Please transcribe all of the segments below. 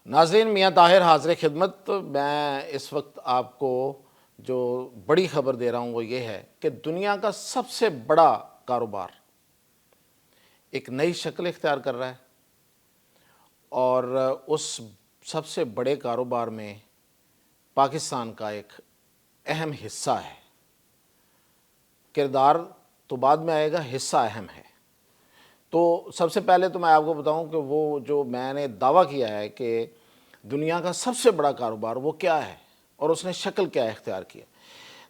ناظرین، میاں طاہر حاضر خدمت۔ میں اس وقت آپ کو جو بڑی خبر دے رہا ہوں وہ یہ ہے کہ دنیا کا سب سے بڑا کاروبار ایک نئی شکل اختیار کر رہا ہے، اور اس سب سے بڑے کاروبار میں پاکستان کا ایک اہم حصہ ہے۔ کردار تو بعد میں آئے گا، حصہ اہم ہے۔ تو سب سے پہلے تو میں آپ کو بتاؤں کہ وہ جو میں نے دعویٰ کیا ہے کہ دنیا کا سب سے بڑا کاروبار وہ کیا ہے اور اس نے شکل کیا اختیار کیا۔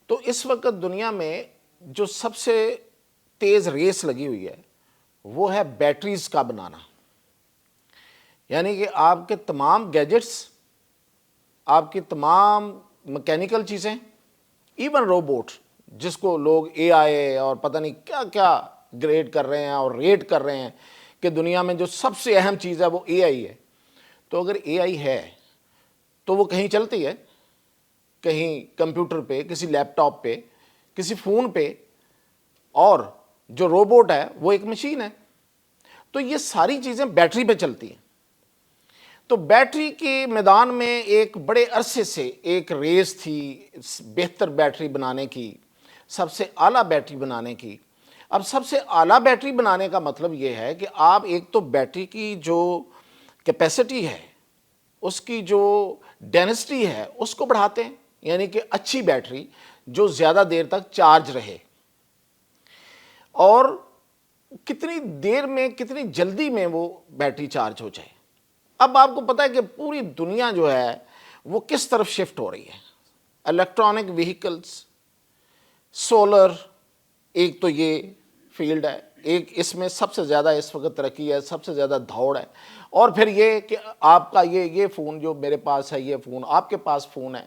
تو اس وقت دنیا میں جو سب سے تیز ریس لگی ہوئی ہے وہ ہے بیٹریز کا بنانا، یعنی کہ آپ کے تمام گیجٹس، آپ کی تمام مکینیکل چیزیں، ایون روبوٹ جس کو لوگ اے آئی اور پتہ نہیں کیا کیا گریڈ کر رہے ہیں اور ریٹ کر رہے ہیں کہ دنیا میں جو سب سے اہم چیز ہے وہ اے آئی ہے۔ تو اگر اے آئی ہے تو وہ کہیں چلتی ہے، کہیں کمپیوٹر پہ، کسی لیپ ٹاپ پہ، کسی فون پہ، اور جو روبوٹ ہے وہ ایک مشین ہے۔ تو یہ ساری چیزیں بیٹری پہ چلتی ہیں۔ تو بیٹری کے میدان میں ایک بڑے عرصے سے ایک ریس تھی بہتر بیٹری بنانے کی، سب سے اعلیٰ بیٹری بنانے کی۔ اب سب سے اعلیٰ بیٹری بنانے کا مطلب یہ ہے کہ آپ ایک تو بیٹری کی جو کیپیسٹی ہے، اس کی جو ڈینسٹی ہے اس کو بڑھاتے ہیں، یعنی کہ اچھی بیٹری جو زیادہ دیر تک چارج رہے، اور کتنی دیر میں، کتنی جلدی میں وہ بیٹری چارج ہو جائے۔ اب آپ کو پتہ ہے کہ پوری دنیا جو ہے وہ کس طرف شفٹ ہو رہی ہے۔ الیکٹرانک وہیکلز، سولر، ایک تو یہ فیلڈ ہے، ایک اس میں سب سے زیادہ اس وقت ترقی ہے، سب سے زیادہ دوڑ ہے۔ اور پھر یہ کہ آپ کا یہ فون جو میرے پاس ہے، یہ فون آپ کے پاس فون ہے،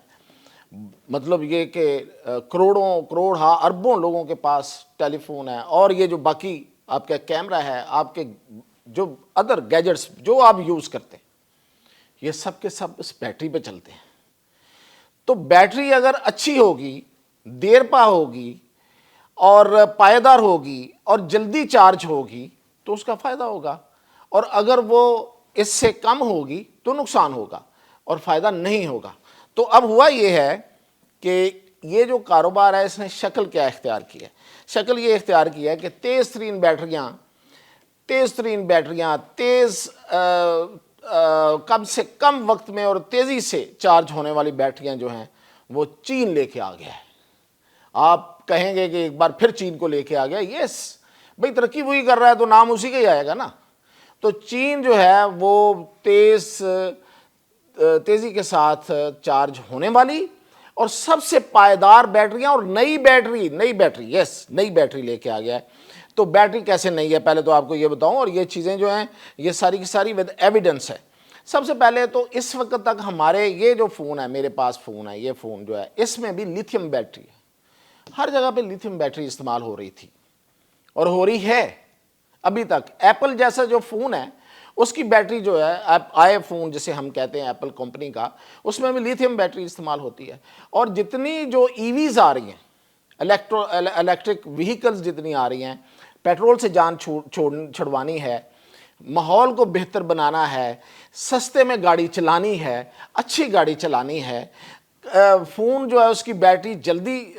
مطلب یہ کہ کروڑوں کروڑ ہاں اربوں لوگوں کے پاس ٹیلی فون ہے، اور یہ جو باقی آپ کا کیمرہ ہے، آپ کے جو ادر گیجٹس جو آپ یوز کرتے ہیں، یہ سب کے سب اس بیٹری پہ چلتے ہیں۔ تو بیٹری اگر اچھی ہوگی، دیر پا ہوگی اور پائیدار ہوگی اور جلدی چارج ہوگی تو اس کا فائدہ ہوگا، اور اگر وہ اس سے کم ہوگی تو نقصان ہوگا اور فائدہ نہیں ہوگا۔ تو اب ہوا یہ ہے کہ یہ جو کاروبار ہے اس نے شکل کیا اختیار کی ہے؟ شکل یہ اختیار کی ہے کہ تیز ترین بیٹریاں تیز کم سے کم وقت میں اور تیزی سے چارج ہونے والی بیٹریاں جو ہیں وہ چین لے کے آ گیا ہے۔ آپ کہیں گے کہ ایک بار پھر چین کو لے کے آ گیا، یس بھئی ترقی وہی کر رہا ہے تو نام اسی کا ہی آئے گا نا۔ تو چین جو ہے وہ تیزی کے ساتھ چارج ہونے والی اور سب سے پائیدار بیٹریاں اور نئی بیٹری لے کے آ گیا ہے۔ تو بیٹری کیسے نئی ہے پہلے تو آپ کو یہ بتاؤں، اور یہ چیزیں جو ہیں یہ ساری کی ساری ود ایویڈنس ہے۔ سب سے پہلے تو اس وقت تک ہمارے یہ جو فون ہے، میرے پاس فون ہے، یہ فون جو ہے اس میں بھی لیتھیم بیٹری ہے۔ ہر جگہ پہ لیتھیم بیٹری استعمال ہو رہی تھی اور ہو رہی ہے ابھی تک۔ ایپل جیسا جو فون ہے اس کی بیٹری جو ہے، آئی فون جسے ہم کہتے ہیں ایپل کمپنی کا، اس میں بھی لیتھیم بیٹری استعمال ہوتی ہے۔ اور جتنی جو ای ویز آ رہی ہیں، الیکٹرک وہیکلز جتنی آ رہی ہیں، پیٹرول سے جان چھڑوانی ہے، ماحول کو بہتر بنانا ہے، سستے میں گاڑی چلانی ہے، اچھی گاڑی چلانی ہے، فون جو ہے اس کی بیٹری جلدی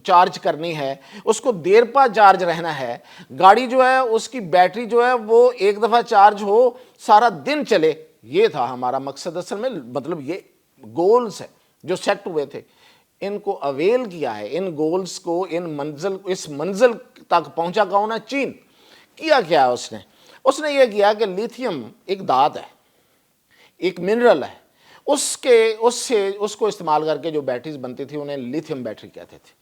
چارج کرنی ہے، اس کو دیر پا چارج رہنا ہے، گاڑی جو ہے اس کی بیٹری جو ہے وہ ایک دفعہ چارج ہو سارا دن چلے۔ یہ تھا ہمارا مقصد، اصل میں مطلب یہ گولز ہیں جو سیٹ ہوئے تھے، ان کو اویل کیا ہے، ان گولز کو، اس منزل تک پہنچا کون ہے؟ چین۔ کیا ہے اس نے یہ کیا کہ لیتھیم ایک دھات ہے، ایک منرل ہے، اس کو استعمال کر کے جو بیٹریز بنتی تھی انہیں لیتھیم بیٹری کہتے تھے۔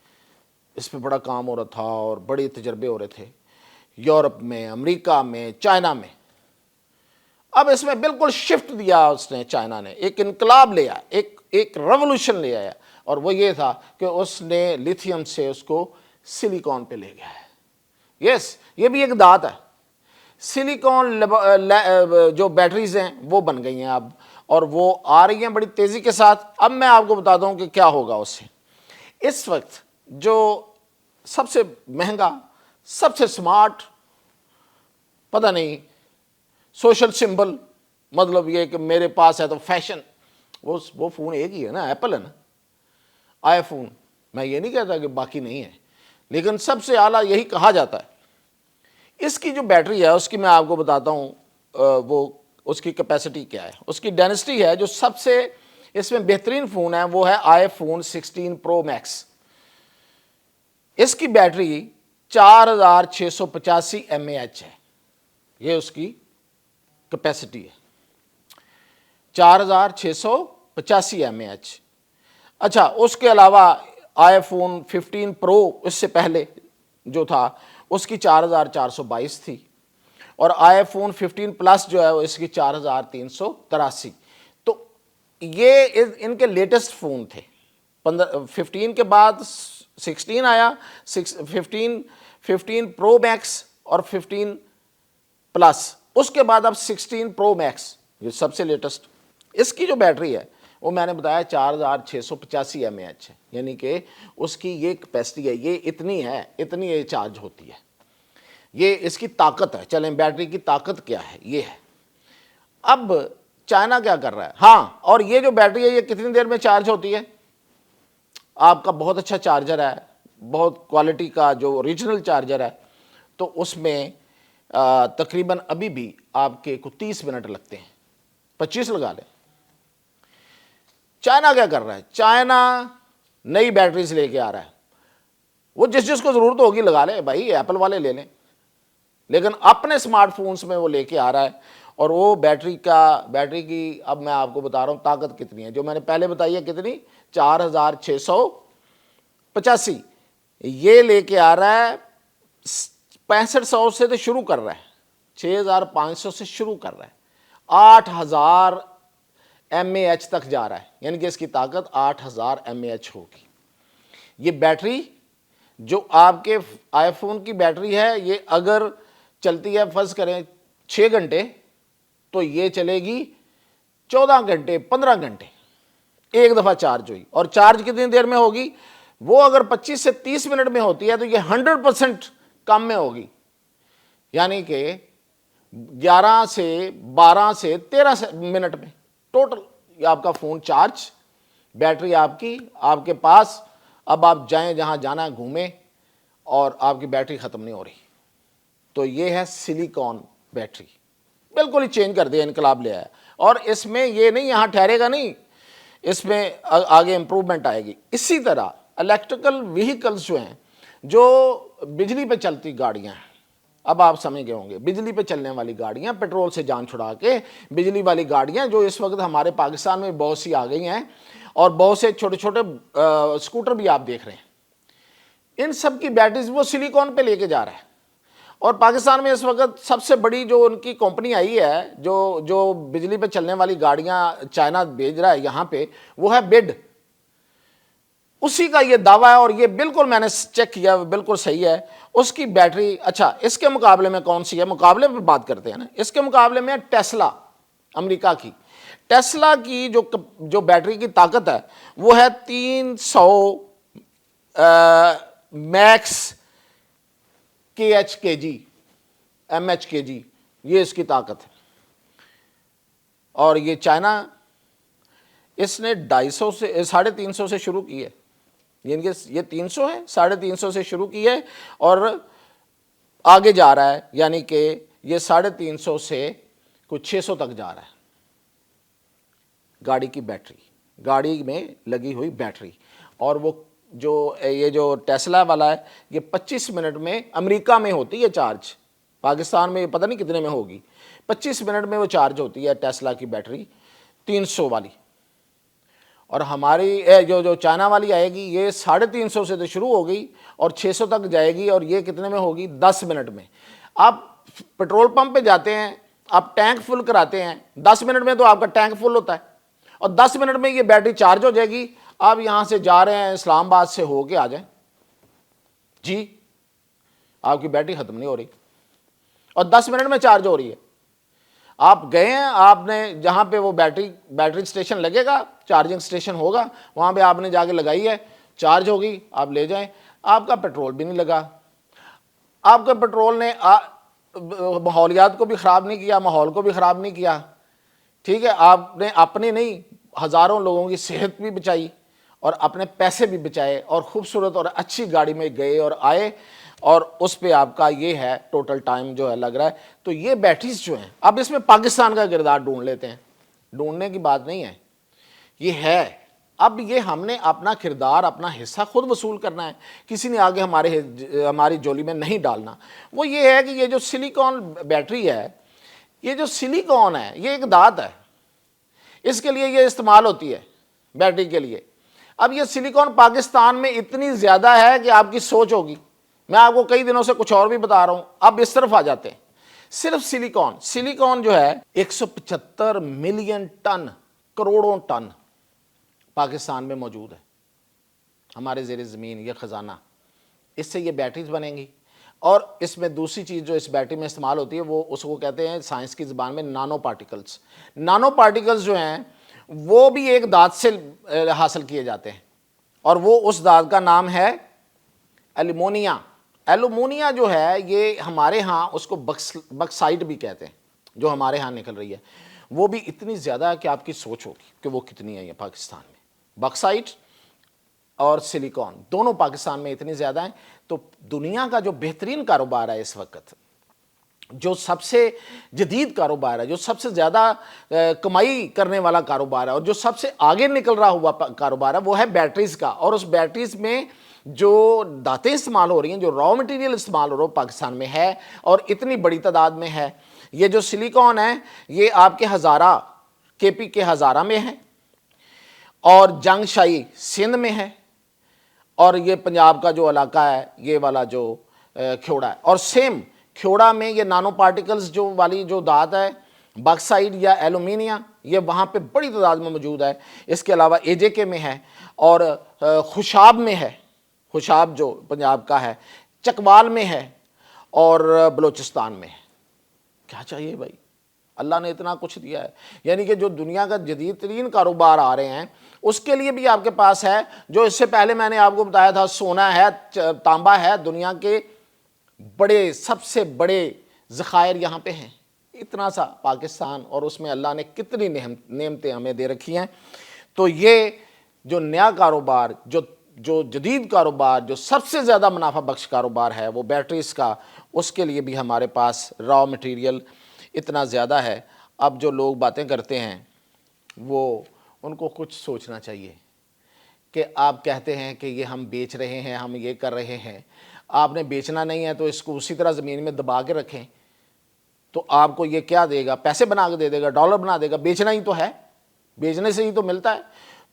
اس پہ بڑا کام ہو رہا تھا اور بڑے تجربے ہو رہے تھے یورپ میں، امریکہ میں، چائنا میں۔ اب اس میں بالکل شفٹ دیا اس نے، چائنا نے ایک انقلاب لے آیا، ایک ریولوشن لے آیا، اور وہ یہ تھا کہ اس نے لیتھیم سے اس کو سلیکون پہ لے گیا ہے۔ یس، یہ بھی ایک دھات ہے۔ سلیکون جو بیٹریز ہیں وہ بن گئی ہیں اب، اور وہ آ رہی ہیں بڑی تیزی کے ساتھ۔ اب میں آپ کو بتا دوں کہ کیا ہوگا اس سے۔ اس وقت جو سب سے مہنگا، سب سے سمارٹ، پتہ نہیں سوشل سمبل، مطلب یہ کہ میرے پاس ہے تو فیشن، وہ فون ایک ہی ہے نا، ایپل ہے نا، آئی فون. میں یہ نہیں کہتا کہ باقی نہیں ہے، لیکن سب سے اعلیٰ یہی کہا جاتا ہے. اس کی جو بیٹری ہے اس کی میں آپ کو بتاتا ہوں وہ اس کی کیپیسٹی کیا ہے. اس کی ڈینسٹی ہے جو سب سے اس میں بہترین فون ہے وہ ہے آئی فون 16 پرو میکس. اس کی بیٹری 4685 ایم اے ایچ ہے، یہ اس کی کیپیسٹی ہے، 4685 ایم اے ایچ. اچھا، اس کے علاوہ آئی فون 15 پرو اس سے پہلے جو تھا اس کی 4422 تھی، اور آئی فون 15 پلس جو ہے اس کی 4383. تو یہ ان کے لیٹسٹ فون تھے. 15 کے بعد 16 آیا، 15 پرو میکس اور 15 پلس، اس کے بعد اب 16 پرو میکس یہ سب سے لیٹسٹ. اس کی جو بیٹری ہے وہ میں نے بتایا 4685 ایم اے ایچ ہے، یعنی کہ اس کی یہ کیپیسٹی ہے، یہ اتنی یہ چارج ہوتی ہے، یہ اس کی طاقت ہے. چلیں بیٹری کی طاقت کیا ہے یہ ہے. اب چائنا کیا کر رہا ہے؟ ہاں، اور یہ جو بیٹری ہے یہ کتنی دیر میں چارج ہوتی ہے؟ آپ کا بہت اچھا چارجر ہے، بہت کوالٹی کا جو اوریجنل چارجر ہے، تو اس میں تقریباً ابھی بھی آپ کے کو 30 منٹ لگتے ہیں، 25 لگا لیں. چائنا کیا کر رہا ہے؟ چائنا نئی بیٹریز لے کے آ رہا ہے. وہ جس کو ضرورت ہوگی لگا لے بھائی، ایپل والے لے لیں، لیکن اپنے اسمارٹ فونز میں وہ لے کے آ رہا ہے. اور وہ بیٹری کی اب میں آپ کو بتا رہا ہوں طاقت کتنی ہے، جو میں نے پہلے بتائی ہے کتنی، 4685. یہ لے کے آ رہا ہے 6500 سے تو شروع کر رہا ہے، 6500 سے شروع کر رہا ہے، 8000 ایم اے ایچ تک جا رہا ہے، یعنی کہ اس کی طاقت 8000 ایم اے ایچ ہوگی. یہ بیٹری جو آپ کے آئی فون کی بیٹری ہے یہ اگر چلتی ہے فرض کریں 6 گھنٹے تو یہ چلے گی 14 گھنٹے 15 گھنٹے ایک دفعہ چارج ہوئی. اور چارج کتنی دیر میں ہوگی؟ وہ اگر 25 سے 30 منٹ میں ہوتی ہے تو یہ 100% کم میں ہوگی، یعنی کہ 11 سے 12 سے 13 منٹ میں ٹوٹل آپ کا فون چارج، بیٹری آپ کے پاس. اب آپ جائیں جہاں جانا ہے گھومیں اور آپ کی بیٹری ختم نہیں ہو رہی. تو یہ ہے سلیکون بیٹری، بالکل ہی چینج کر دیا، انقلاب لے آیا. اور اس میں یہ نہیں یہاں ٹھہرے گا نہیں، اس میں آگے امپروومنٹ آئے گی. اسی طرح الیکٹریکل وہیکلز جو ہیں، جو بجلی پہ چلتی گاڑیاں ہیں، اب آپ سمجھ گئے ہوں گے، بجلی پہ چلنے والی گاڑیاں، پیٹرول سے جان چھڑا کے بجلی والی گاڑیاں جو اس وقت ہمارے پاکستان میں بہت سی آ گئی ہیں، اور بہت سے چھوٹے چھوٹے اسکوٹر بھی آپ دیکھ رہے ہیں. ان سب کی بیٹریز وہ سلیکون پہ لے کے جا رہا ہے. اور پاکستان میں اس وقت سب سے بڑی جو ان کی کمپنی آئی ہے جو بجلی پہ چلنے والی گاڑیاں چائنا بھیج رہا ہے یہاں پہ، وہ ہے بیڈ. اسی کا یہ دعویٰ ہے، اور یہ بالکل میں نے چیک کیا بالکل صحیح ہے. اس کی بیٹری، اچھا اس کے مقابلے میں کون سی ہے، مقابلے پہ بات کرتے ہیں نا، اس کے مقابلے میں ٹیسلا، امریکہ کی ٹیسلا کی جو بیٹری کی طاقت ہے وہ ہے 300 میکس کے ایچ کے جی، ایم ایچ کے جی، یہ اس کی طاقت ہے. اور یہ چائنا اس نے 250 سے 350 سے شروع کی ہے، یعنی کہ یہ 300 ہے، 350 سے شروع کی ہے اور آگے جا رہا ہے، یعنی کہ یہ 350 سے کچھ 600 تک جا رہا ہے. گاڑی کی بیٹری، گاڑی میں لگی ہوئی بیٹری. اور وہ یہ جو ٹیسلا والا ہے یہ 25 منٹ میں امریکہ میں ہوتی ہے چارج، پاکستان میں پتہ نہیں کتنے میں ہوگی. 25 منٹ میں وہ چارج ہوتی ہے ٹیسلا کی بیٹری 300 والی. اور ہماری جو چائنا والی آئے گی یہ 350 سے تو شروع ہو گئی اور 600 تک جائے گی، اور یہ کتنے میں ہوگی؟ 10 منٹ میں. آپ پیٹرول پمپ پہ جاتے ہیں، آپ ٹینک فل کراتے ہیں، 10 منٹ میں تو آپ کا ٹینک فل ہوتا ہے، اور 10 منٹ میں یہ بیٹری چارج ہو جائے گی. آپ یہاں سے جا رہے ہیں اسلام آباد سے ہو کے آ جائیں جی، آپ کی بیٹری ختم نہیں ہو رہی اور 10 منٹ میں چارج ہو رہی ہے. آپ گئے ہیں، آپ نے جہاں پہ وہ بیٹری سٹیشن لگے گا، چارجنگ سٹیشن ہوگا، وہاں پہ آپ نے جا کے لگائی ہے، چارج ہوگی، آپ لے جائیں. آپ کا پیٹرول بھی نہیں لگا، آپ کا پیٹرول نے ماحولیات کو بھی خراب نہیں کیا، ماحول کو بھی خراب نہیں کیا. ٹھیک ہے، آپ نے اپنی نہیں ہزاروں لوگوں کی صحت بھی بچائی اور اپنے پیسے بھی بچائے اور خوبصورت اور اچھی گاڑی میں گئے اور آئے، اور اس پہ آپ کا یہ ہے ٹوٹل ٹائم جو ہے لگ رہا ہے۔ تو یہ بیٹریز جو ہیں، اب اس میں پاکستان کا کردار ڈھونڈ لیتے ہیں، ڈھونڈنے کی بات نہیں ہے، یہ ہے۔ اب یہ ہم نے اپنا کردار، اپنا حصہ خود وصول کرنا ہے، کسی نے آگے ہماری جولی میں نہیں ڈالنا۔ وہ یہ ہے کہ یہ جو سلیکون بیٹری ہے، یہ جو سلیکون ہے یہ ایک دھات ہے، اس کے لیے یہ استعمال ہوتی ہے بیٹری کے لیے۔ اب یہ سلیکون پاکستان میں اتنی زیادہ ہے کہ آپ کی سوچ ہوگی، میں آپ کو کئی دنوں سے کچھ اور بھی بتا رہا ہوں، اب اس طرف آ جاتے ہیں۔ صرف سلیکون جو ہے 175 ملین ٹن، کروڑوں ٹن پاکستان میں موجود ہے، ہمارے زیر زمین یہ خزانہ، اس سے یہ بیٹریز بنیں گی۔ اور اس میں دوسری چیز جو اس بیٹری میں استعمال ہوتی ہے وہ اس کو کہتے ہیں سائنس کی زبان میں نانو پارٹیکلز۔ نانو پارٹیکلز جو ہیں وہ بھی ایک دھات سے حاصل کیے جاتے ہیں، اور وہ اس دھات کا نام ہے ایلومینیا۔ ایلومینیا جو ہے یہ ہمارے ہاں اس کو بکسائٹ بھی کہتے ہیں، جو ہمارے ہاں نکل رہی ہے، وہ بھی اتنی زیادہ ہے کہ آپ کی سوچ ہوگی کہ وہ کتنی ہے یہ پاکستان میں۔ بکسائٹ اور سلیکون دونوں پاکستان میں اتنی زیادہ ہیں۔ تو دنیا کا جو بہترین کاروبار ہے اس وقت، جو سب سے جدید کاروبار ہے، جو سب سے زیادہ کمائی کرنے والا کاروبار ہے، اور جو سب سے آگے نکل رہا ہوا کاروبار ہے، وہ ہے بیٹریز کا۔ اور اس بیٹریز میں جو دھاتیں استعمال ہو رہی ہیں، جو را مٹیریل استعمال ہو رہا ہے پاکستان میں ہے، اور اتنی بڑی تعداد میں ہے۔ یہ جو سلیکون ہے یہ آپ کے ہزارہ KP کے ہزارہ میں ہے، اور جنگ شاہی سندھ میں ہے، اور یہ پنجاب کا جو علاقہ ہے یہ والا جو کھیوڑا ہے، اور سیم کھیوڑا میں یہ نانو پارٹیکلز جو والی جو دھات ہے باکسائٹ یا ایلومینیا، یہ وہاں پہ بڑی تعداد میں موجود ہے۔ اس کے علاوہ AJK میں ہے، اور خوشاب میں ہے، خوشاب جو پنجاب کا ہے، چکوال میں ہے، اور بلوچستان میں ہے۔ کیا چاہیے بھائی، اللہ نے اتنا کچھ دیا ہے۔ یعنی کہ جو دنیا کا جدید ترین کاروبار آ رہے ہیں اس کے لیے بھی آپ کے پاس ہے۔ جو اس سے پہلے میں نے آپ کو بتایا تھا، سونا ہے، تانبا ہے، دنیا کے سب سے بڑے ذخائر یہاں پہ ہیں۔ اتنا سا پاکستان، اور اس میں اللہ نے کتنی نعمتیں ہمیں دے رکھی ہیں۔ تو یہ جو نیا کاروبار، جو جدید کاروبار، جو سب سے زیادہ منافع بخش کاروبار ہے وہ بیٹریز کا، اس کے لیے بھی ہمارے پاس را مٹیریل اتنا زیادہ ہے۔ اب جو لوگ باتیں کرتے ہیں وہ ان کو کچھ سوچنا چاہیے کہ آپ کہتے ہیں کہ یہ ہم بیچ رہے ہیں، ہم یہ کر رہے ہیں۔ آپ نے بیچنا نہیں ہے تو اس کو اسی طرح زمین میں دبا کے رکھیں، تو آپ کو یہ کیا دے گا؟ پیسے بنا کے دے دے گا، ڈالر بنا دے گا۔ بیچنا ہی تو ہے، بیچنے سے ہی تو ملتا ہے۔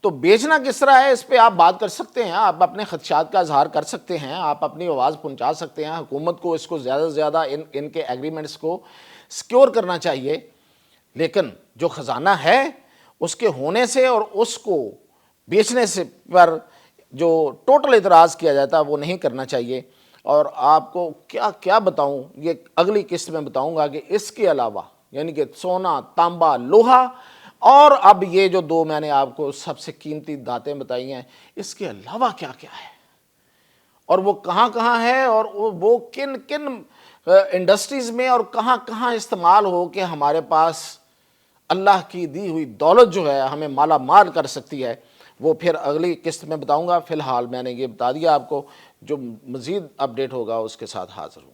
تو بیچنا کس طرح ہے اس پہ آپ بات کر سکتے ہیں، آپ اپنے خدشات کا اظہار کر سکتے ہیں، آپ اپنی آواز پہنچا سکتے ہیں۔ حکومت کو اس کو زیادہ سے زیادہ ان کے ایگریمنٹس کو سیکیور کرنا چاہیے، لیکن جو خزانہ ہے اس کے ہونے سے اور اس کو بیچنے سے پر جو ٹوٹل اعتراض کیا جاتا ہے وہ نہیں کرنا چاہیے۔ اور آپ کو کیا کیا بتاؤں، یہ اگلی قسط میں بتاؤں گا کہ اس کے علاوہ، یعنی کہ سونا، تانبا، لوہا، اور اب یہ جو دو میں نے آپ کو سب سے قیمتی دھاتیں بتائی ہیں، اس کے علاوہ کیا کیا ہے، اور وہ کہاں کہاں ہے، اور وہ کن کن انڈسٹریز میں اور کہاں کہاں استعمال ہو کہ ہمارے پاس اللہ کی دی ہوئی دولت جو ہے ہمیں مالا مال کر سکتی ہے، وہ پھر اگلی قسط میں بتاؤں گا۔ فی الحال میں نے یہ بتا دیا آپ کو، جو مزید اپڈیٹ ہوگا اس کے ساتھ حاضر ہوں۔